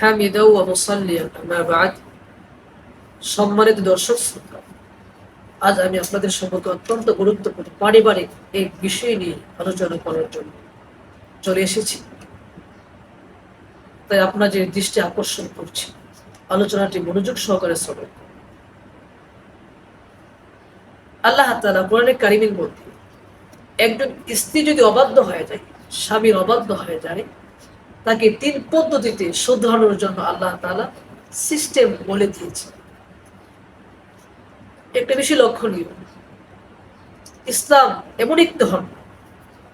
হামিদাও ওয়া মুসাল্লিয়ান আম্মা বা'দ। সম্মানিত দর্শক শ্রোতা, আজ আমি আপনাদের সম্পর্কে অত্যন্ত গুরুত্বপূর্ণ পারিবারিক এক বিষয় নিয়ে আলোচনা করার জন্য চলে এসেছি। তাই আপনাদের দৃষ্টি আকর্ষণ করছি, আলোচনাটি মনোযোগ সহকারে শ্রবণ করুন। আল্লাহ তাআলা কোরআনে কারিমের মধ্যে একজন স্ত্রী যদি অবাধ্য হয়ে যায়, স্বামীর অবাধ্য হয়ে যায়, তাকে 3 পদ্ধতিতে শুধরানোর জন্য আল্লাহ তাআলা সিস্টেম বলে দিয়েছে। একটা বেশি লক্ষণীয়, ইসলাম এমন একটি ধর্ম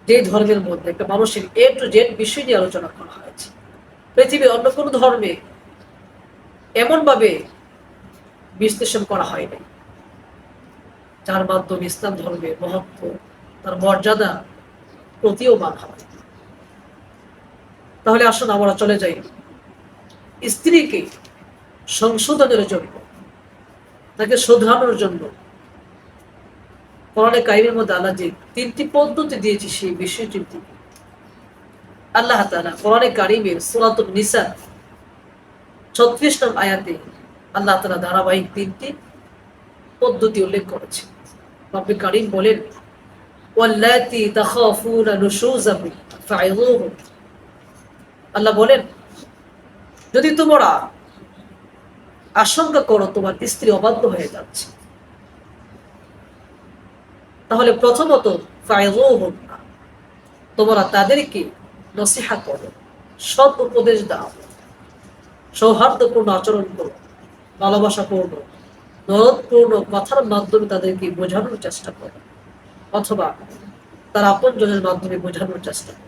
যে ধর্মের মধ্যে একটা মানুষের A to Z বিষয় নিয়ে আলোচনা করা হয়েছে। পৃথিবীর অন্য কোনো ধর্মে এমন ভাবে বিশ্লেষণ করা হয়নি, যার মাধ্যমে ইসলাম ধর্মের মহত্ব, তার মর্যাদা প্রতীয়মান হয়। তাহলে আসুন আমরা চলে যাই স্ত্রীকে সংশোধনের জন্য, তাকে শোধরানোর জন্য কোরআনে কারিমের মধ্যে আল্লাহ যে 3টি পদ্ধতি দিয়েছে সেই বিষয়টির দিকে। আল্লাহ তাআলা কোরআনে কারিমের সূরাতুন নিসা 36 নং আয়াতে আল্লাহ তাআলা ধারাবাহিক 3টি পদ্ধতি উল্লেখ করেছে। রব্বুল কারীম বলেন, ওয়াল্লাতী তাখাফুনা নুশুযাহুম ফা'iযুহুম। আল্লাহ বলেন, যদি তোমরা আশঙ্কা করো তোমার স্ত্রী অবাধ্য হয়ে যাচ্ছে, তাহলে প্রথমত ফা'iযুহুম, তোমরা তাদেরকে নসিহত করো, সৎ উপদেশ দাও, সৌহার্দ্যপূর্ণ আচরণ করো, ভালোবাসাপূর্ণ দরদপূর্ণ কথার মাধ্যমে তাদেরকে বোঝানোর চেষ্টা করো, অথবা তার আপনজনের মাধ্যমে বোঝানোর চেষ্টা করো।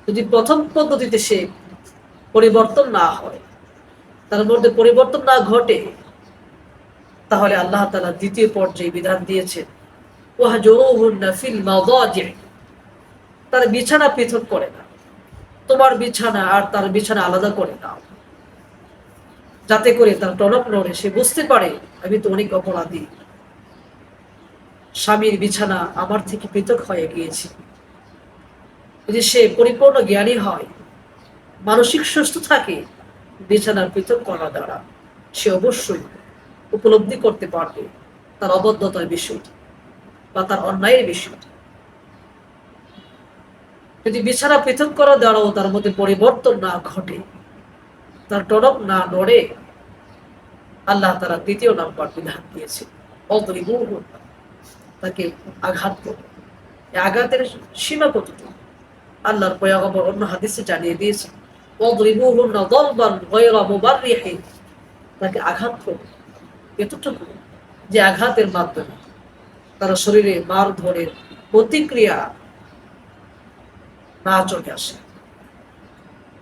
যদি প্রথম পদ্ধতিতে সে পরিবর্তন না হয়, তার মধ্যে পরিবর্তন না ঘটে, তাহলে আল্লাহ তাআলা দ্বিতীয় পর্যায়ে বিধান দিয়েছেন, ওয়াহজুরুহুন্না ফিল মাদাজি', তার বিছানা পৃথক করে না, তোমার বিছানা আর তার বিছানা আলাদা করে নাও, যাতে করে তার টনক নড়ে, সে বুঝতে পারে আমি তো অনেক অপরাধী, স্বামীর বিছানা আমার থেকে পৃথক হয়ে গিয়েছে। যদি সে পরিপূর্ণ জ্ঞানী হয়, মানসিক সুস্থ থাকে, বিছানার পৃথক করা দ্বারা সে অবশ্যই উপলব্ধি করতে পারবে তার অবদ্ধতার বিষয়টি বা তার অন্যায়ের বিষয়টি। যদি বিছানা পৃথক করা দ্বারাও তার মধ্যে পরিবর্তন না ঘটে, তার টনক না নড়ে, আল্লাহ তাআলা দ্বিতীয় নাম্বার বিধান দিয়েছে, অদরিবুহুন্না, তাকে আঘাত করবে। এই আঘাতের সীমা কতটুকু আল্লাহর পয়গম্বর অন্য হাদিসে জানিয়ে দিয়েছেন, ওয়াদরিবুহুন্না দরবান গায়রা মুবাররিহিন, তাকে আঘাত করবে এতটুকু যে আঘাতের মাধ্যমে তার শরীরে মারধরের প্রতিক্রিয়া না চলে আসে,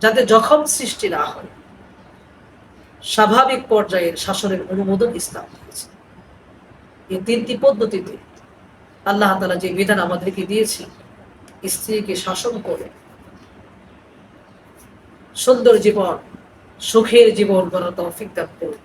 যাতে জখম সৃষ্টি না হয়। স্বাভাবিক পর্যায়ের শাসনের অনুমোদন ইসলাম দিয়েছে। এই 3টি পদ্ধতিতে আল্লাহ তাআলা যে বিধান আমাদেরকে দিয়েছে, স্ত্রীকে শাসন করে সুন্দর জীবন, সুখের জীবন গড়ার তৌফিক দান করুন।